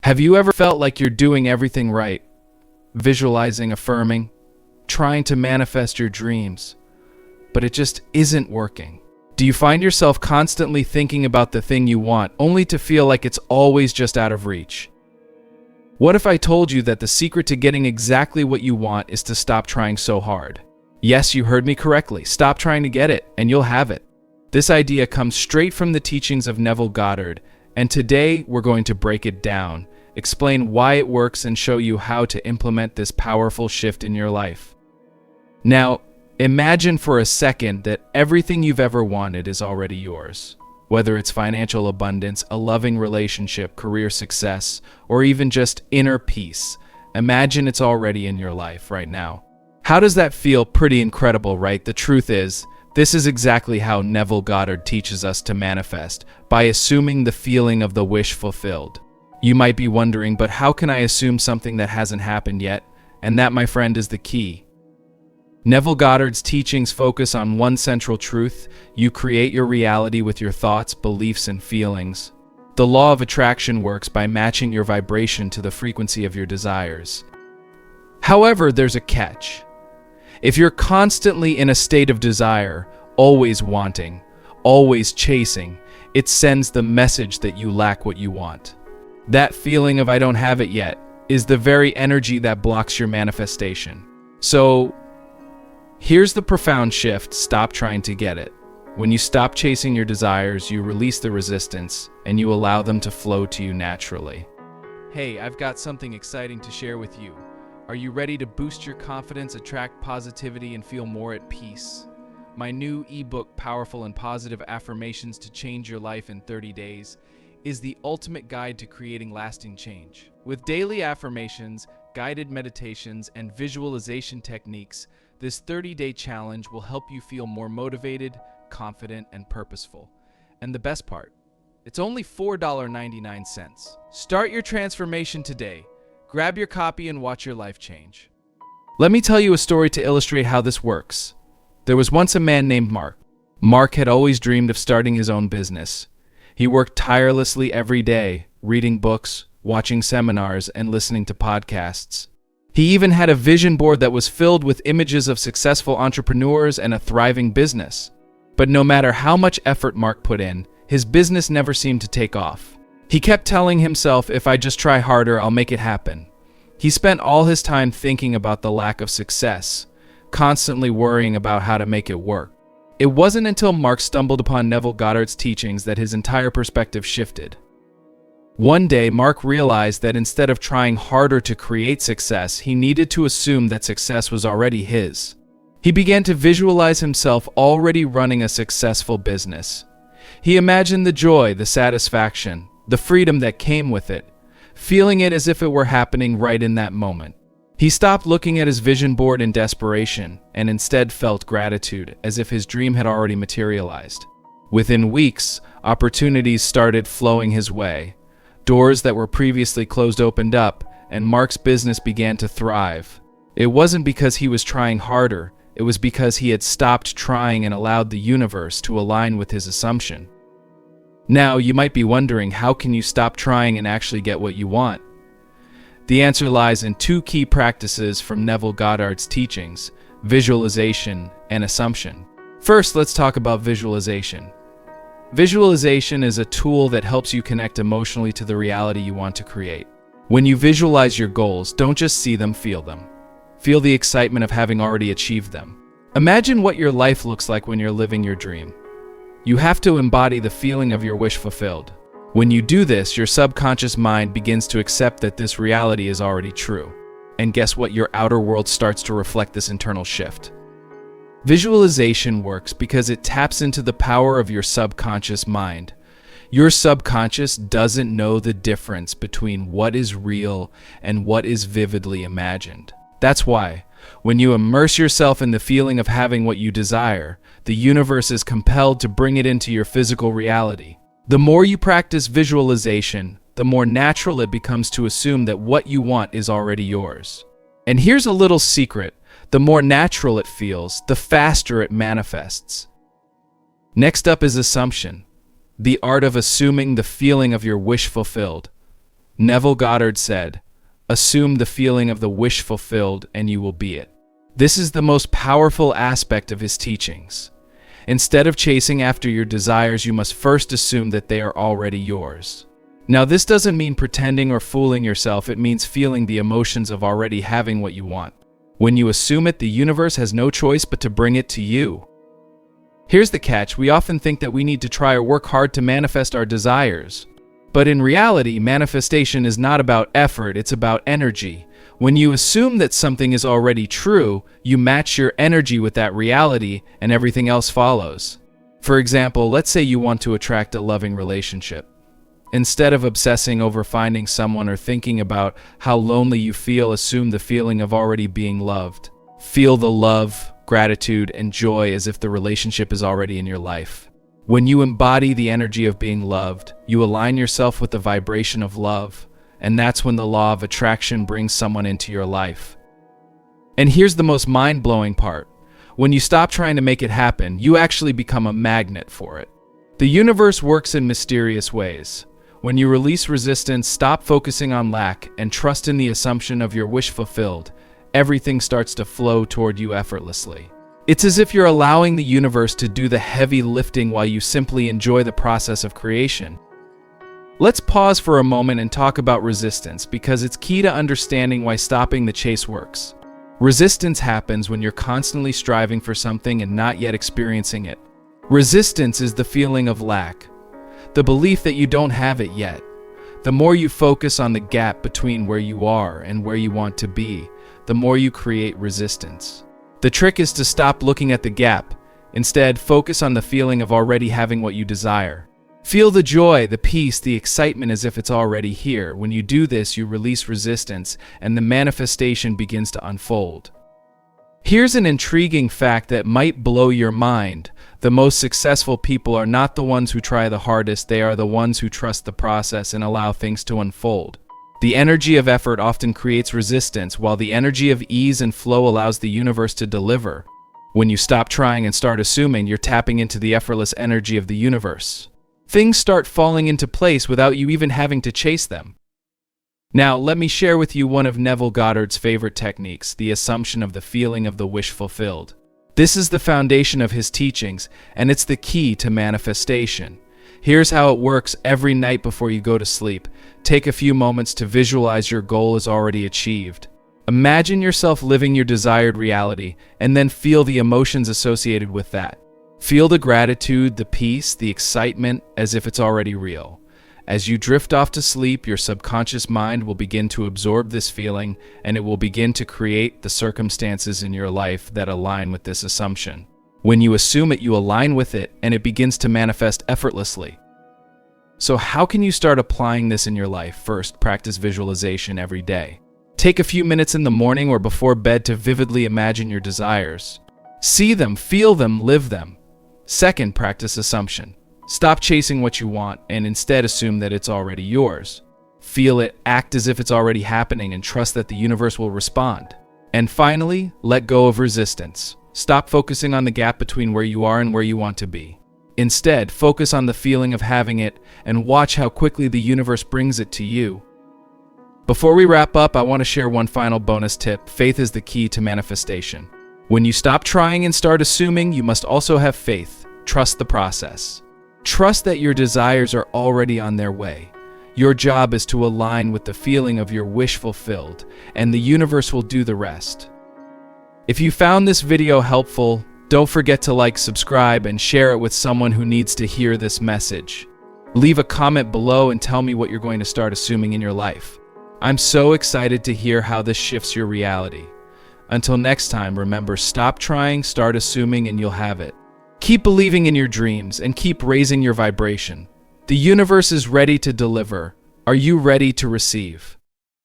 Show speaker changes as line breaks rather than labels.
Have you ever felt like you're doing everything right? Visualizing, affirming, trying to manifest your dreams, but it just isn't working? Do you find yourself constantly thinking about the thing you want, only to feel like it's always just out of reach? What if I told you that the secret to getting exactly what you want is to stop trying so hard? Yes, you heard me correctly. Stop trying to get it, and you'll have it. This idea comes straight from the teachings of Neville Goddard, and today we're going to break it down, explain why it works, and show you how to implement this powerful shift in your life. Now, imagine for a second that everything you've ever wanted is already yours. Whether it's financial abundance, a loving relationship, career success, or even just inner peace, imagine it's already in your life right now. How does that feel? Pretty incredible, right? The truth is, this is exactly how Neville Goddard teaches us to manifest, by assuming the feeling of the wish fulfilled. You might be wondering, but how can I assume something that hasn't happened yet? And that, my friend, is the key. Neville Goddard's teachings focus on one central truth: you create your reality with your thoughts, beliefs, and feelings. The law of attraction works by matching your vibration to the frequency of your desires. However, there's a catch. If you're constantly in a state of desire, always wanting, always chasing, it sends the message that you lack what you want. That feeling of "I don't have it yet" is the very energy that blocks your manifestation. So, here's the profound shift: stop trying to get it. When you stop chasing your desires, you release the resistance, and you allow them to flow to you naturally. Hey, I've got something exciting to share with you. Are you ready to boost your confidence, attract positivity, and feel more at peace? My new ebook, Powerful and Positive Affirmations to Change Your Life in 30 Days, is the ultimate guide to creating lasting change. With daily affirmations, guided meditations, and visualization techniques, this 30-day challenge will help you feel more motivated, confident, and purposeful. And the best part, it's only $4.99. Start your transformation today. Grab your copy and watch your life change. Let me tell you a story to illustrate how this works. There was once a man named Mark. Mark had always dreamed of starting his own business. He worked tirelessly every day, reading books, watching seminars, and listening to podcasts. He even had a vision board that was filled with images of successful entrepreneurs and a thriving business. But no matter how much effort Mark put in, his business never seemed to take off. He kept telling himself, "If I just try harder, I'll make it happen." He spent all his time thinking about the lack of success, constantly worrying about how to make it work. It wasn't until Mark stumbled upon Neville Goddard's teachings that his entire perspective shifted. One day, Mark realized that instead of trying harder to create success, he needed to assume that success was already his. He began to visualize himself already running a successful business. He imagined the joy, the satisfaction, the freedom that came with it, feeling it as if it were happening right in that moment. He stopped looking at his vision board in desperation and instead felt gratitude, as if his dream had already materialized. Within weeks, opportunities started flowing his way. Doors that were previously closed opened up, and Mark's business began to thrive. It wasn't because he was trying harder, it was because he had stopped trying and allowed the universe to align with his assumption. Now, you might be wondering, how can you stop trying and actually get what you want? The answer lies in two key practices from Neville Goddard's teachings: visualization and assumption. First, let's talk about visualization. Visualization is a tool that helps you connect emotionally to the reality you want to create. When you visualize your goals, don't just see them, feel them. Feel the excitement of having already achieved them. Imagine what your life looks like when you're living your dream. You have to embody the feeling of your wish fulfilled. When you do this, your subconscious mind begins to accept that this reality is already true. And guess what? Your outer world starts to reflect this internal shift. Visualization works because it taps into the power of your subconscious mind. Your subconscious doesn't know the difference between what is real and what is vividly imagined. That's why, when you immerse yourself in the feeling of having what you desire, the universe is compelled to bring it into your physical reality. The more you practice visualization, the more natural it becomes to assume that what you want is already yours. And here's a little secret: the more natural it feels, the faster it manifests. Next up is assumption, the art of assuming the feeling of your wish fulfilled. Neville Goddard said, "Assume the feeling of the wish fulfilled and you will be it." This is the most powerful aspect of his teachings. Instead of chasing after your desires, you must first assume that they are already yours. Now, this doesn't mean pretending or fooling yourself. It means feeling the emotions of already having what you want. When you assume it, the universe has no choice but to bring it to you. Here's the catch. We often think that we need to try or work hard to manifest our desires. But in reality, manifestation is not about effort, it's about energy. When you assume that something is already true, you match your energy with that reality and everything else follows. For example, let's say you want to attract a loving relationship. Instead of obsessing over finding someone or thinking about how lonely you feel, assume the feeling of already being loved. Feel the love, gratitude, and joy as if the relationship is already in your life. When you embody the energy of being loved, you align yourself with the vibration of love, and that's when the law of attraction brings someone into your life. And here's the most mind-blowing part. When you stop trying to make it happen, you actually become a magnet for it. The universe works in mysterious ways. When you release resistance, stop focusing on lack, and trust in the assumption of your wish fulfilled, everything starts to flow toward you effortlessly. It's as if you're allowing the universe to do the heavy lifting while you simply enjoy the process of creation. Let's pause for a moment and talk about resistance, because it's key to understanding why stopping the chase works. Resistance happens when you're constantly striving for something and not yet experiencing it. Resistance is the feeling of lack, the belief that you don't have it yet. The more you focus on the gap between where you are and where you want to be, the more you create resistance. The trick is to stop looking at the gap. Instead, focus on the feeling of already having what you desire. Feel the joy, the peace, the excitement as if it's already here. When you do this, you release resistance, and the manifestation begins to unfold. Here's an intriguing fact that might blow your mind. The most successful people are not the ones who try the hardest, they are the ones who trust the process and allow things to unfold. The energy of effort often creates resistance, while the energy of ease and flow allows the universe to deliver. When you stop trying and start assuming, you're tapping into the effortless energy of the universe. Things start falling into place without you even having to chase them. Now, let me share with you one of Neville Goddard's favorite techniques, the assumption of the feeling of the wish fulfilled. This is the foundation of his teachings, and it's the key to manifestation. Here's how it works. Every night before you go to sleep, take a few moments to visualize your goal is already achieved. Imagine yourself living your desired reality, and then feel the emotions associated with that. Feel the gratitude, the peace, the excitement, as if it's already real. As you drift off to sleep, your subconscious mind will begin to absorb this feeling, and it will begin to create the circumstances in your life that align with this assumption. When you assume it, you align with it, and it begins to manifest effortlessly. So how can you start applying this in your life? First, practice visualization every day. Take a few minutes in the morning or before bed to vividly imagine your desires. See them, feel them, live them. Second, practice assumption. Stop chasing what you want and instead assume that it's already yours. Feel it, act as if it's already happening, and trust that the universe will respond. And finally, let go of resistance. Stop focusing on the gap between where you are and where you want to be. Instead, focus on the feeling of having it and watch how quickly the universe brings it to you. Before we wrap up, I want to share one final bonus tip. Faith is the key to manifestation. When you stop trying and start assuming, you must also have faith. Trust the process. Trust that your desires are already on their way. Your job is to align with the feeling of your wish fulfilled, and the universe will do the rest. If you found this video helpful, don't forget to like, subscribe, and share it with someone who needs to hear this message. Leave a comment below and tell me what you're going to start assuming in your life. I'm so excited to hear how this shifts your reality. Until next time, remember, stop trying, start assuming, and you'll have it. Keep believing in your dreams and keep raising your vibration. The universe is ready to deliver. Are you ready to receive?